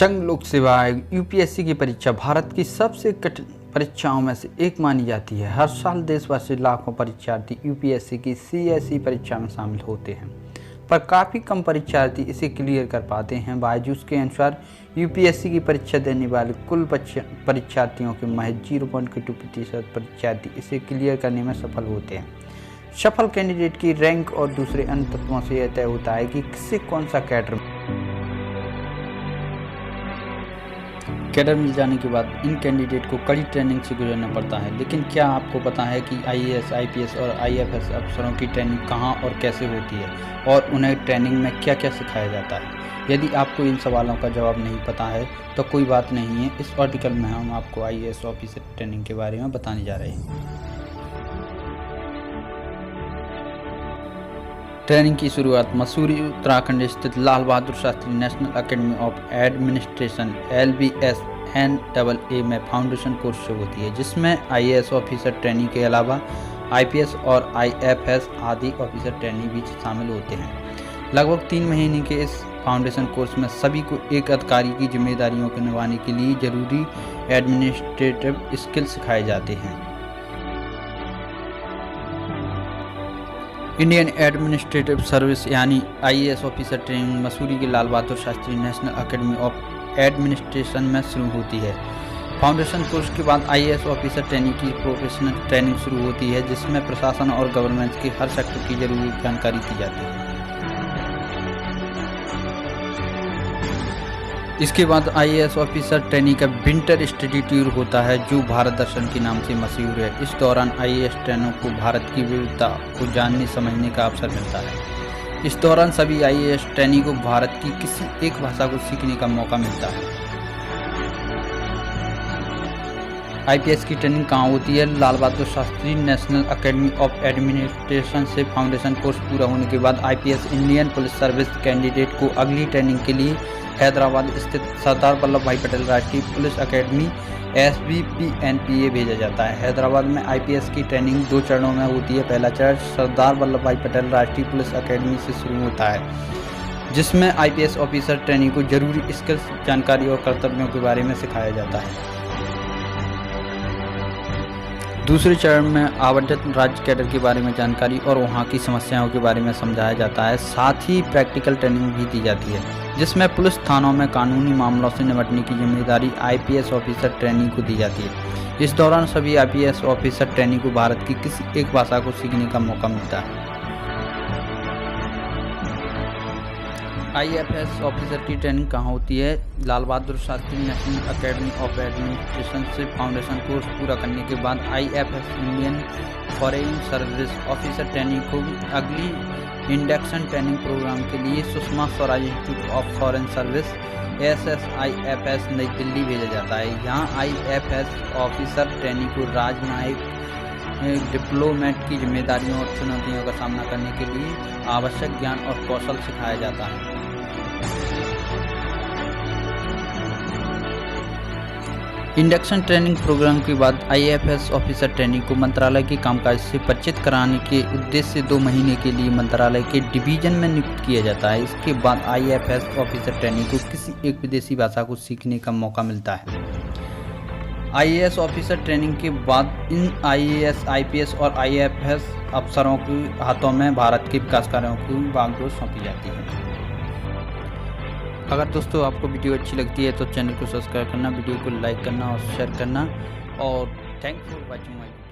संघ लोक सेवा आयोग यूपीएससी की परीक्षा भारत की सबसे कठिन परीक्षाओं में से एक मानी जाती है। हर साल देश भर से लाखों परीक्षार्थी यूपीएससी की सीएसई परीक्षा में शामिल होते हैं, पर काफ़ी कम परीक्षार्थी इसे क्लियर कर पाते हैं। बायजूस के अनुसार यूपीएससी की परीक्षा देने वाले कुल परीक्षार्थियों के महज 0.2% परीक्षार्थी इसे क्लियर करने में सफल होते हैं। सफल कैंडिडेट की रैंक और दूसरे अन्य तत्वों से यह तय होता है कि किसे कौन सा कैडर मिल जाने के बाद इन कैंडिडेट को कड़ी ट्रेनिंग से गुजरना पड़ता है। लेकिन क्या आपको पता है कि आईएएस, आईपीएस और आईएफएस अफसरों की ट्रेनिंग कहां और कैसे होती है और उन्हें ट्रेनिंग में क्या क्या सिखाया जाता है? यदि आपको इन सवालों का जवाब नहीं पता है तो कोई बात नहीं है। इस आर्टिकल में हम आपको आईएएस ऑफिसर ट्रेनिंग के बारे में बताने जा रहे हैं। ट्रेनिंग की शुरुआत मसूरी उत्तराखंड स्थित Lal Bahadur Shastri national academy of administration LBS-NAA में फाउंडेशन कोर्स से होती है, जिसमें आईएएस ऑफिसर ट्रेनी के अलावा आईपीएस और आईएफएस आदि ऑफिसर ट्रेनी भी शामिल होते हैं। लगभग 3 महीने के इस फाउंडेशन कोर्स में सभी को एक अधिकारी की जिम्मेदारियों को निभाने के लिए जरूरी एडमिनिस्ट्रेटिव स्किल सिखाए जाते हैं। इंडियन एडमिनिस्ट्रेटिव सर्विस यानी आईएएस ऑफिसर ट्रेनिंग मसूरी के Lal Bahadur Shastri national academy of administration में शुरू होती है। फाउंडेशन कोर्स के बाद आईएएस ऑफिसर ट्रेनिंग की प्रोफेशनल ट्रेनिंग शुरू होती है, जिसमें प्रशासन और गवर्नेंस के हर सेक्टर की जरूरी जानकारी दी जाती है। इसके बाद आईएएस ऑफिसर ट्रेनी का विंटर स्टडी टूर होता है, जो भारत दर्शन के नाम से मशहूर है। इस दौरान आईएएस ट्रेनरों को भारत की विविधता को जानने समझने का अवसर मिलता है। इस दौरान सभी आईएएस ट्रेनी को भारत की किसी एक भाषा को सीखने का मौका मिलता है। आईपीएस की ट्रेनिंग कहाँ होती है? Lal Bahadur Shastri national academy of administration से फाउंडेशन कोर्स पूरा होने के बाद IPS Indian police service candidate को अगली ट्रेनिंग के लिए हैदराबाद स्थित सरदार वल्लभ भाई पटेल राष्ट्रीय पुलिस अकेडमी SBPNPA भेजा जाता है। हैदराबाद में आईपीएस की ट्रेनिंग 2 चरणों में होती है। पहला चरण सरदार वल्लभ भाई पटेल राष्ट्रीय पुलिस अकेडमी से शुरू होता है, जिसमें आईपीएस ऑफिसर ट्रेनी को जरूरी स्किल्स, जानकारी और कर्तव्यों के बारे में सिखाया जाता है। दूसरे चरण में आवंटित राज्य कैडर के बारे में जानकारी और वहां की समस्याओं के बारे में समझाया जाता है। साथ ही प्रैक्टिकल ट्रेनिंग भी दी जाती है, जिसमें पुलिस थानों में कानूनी मामलों से निपटने की जिम्मेदारी आईपीएस ऑफिसर ट्रेनी को दी जाती है। इस दौरान सभी आईपीएस ऑफिसर ट्रेनी को भारत की किसी एक भाषा को सीखने का मौका मिलता है। आईएफएस ऑफिसर की ट्रेनिंग कहाँ होती है? Lal Bahadur Shastri national academy of administration से फाउंडेशन कोर्स पूरा करने के बाद IFS Indian foreign service officer training को अगली इंडक्शन ट्रेनिंग प्रोग्राम के लिए Sushma Swaraj institute of foreign service SSIFS नई दिल्ली भेजा जाता है। यहाँ आईएफएस ऑफिसर ट्रेनिंग को राजनयिक डिप्लोमेट की जिम्मेदारियों और चुनौतियों का सामना करने के लिए आवश्यक ज्ञान और कौशल सिखाया जाता है। इंडक्शन ट्रेनिंग प्रोग्राम के बाद आईएफएस ऑफिसर ट्रेनिंग को मंत्रालय के कामकाज से परिचित कराने के उद्देश्य से 2 महीने के लिए मंत्रालय के डिवीजन में नियुक्त किया जाता है। इसके बाद आईएफएस ऑफिसर ट्रेनिंग को किसी एक विदेशी भाषा को सीखने का मौका मिलता है। आईएएस ऑफिसर ट्रेनिंग के बाद इन आईएएस, आईपीएस और आईएफएस अफसरों के हाथों में भारत के विकास कार्यों की बागडोर सौंपी जाती है। अगर दोस्तों आपको वीडियो अच्छी लगती है तो चैनल को सब्सक्राइब करना, वीडियो को लाइक करना और शेयर करना। और thank you for watching my video.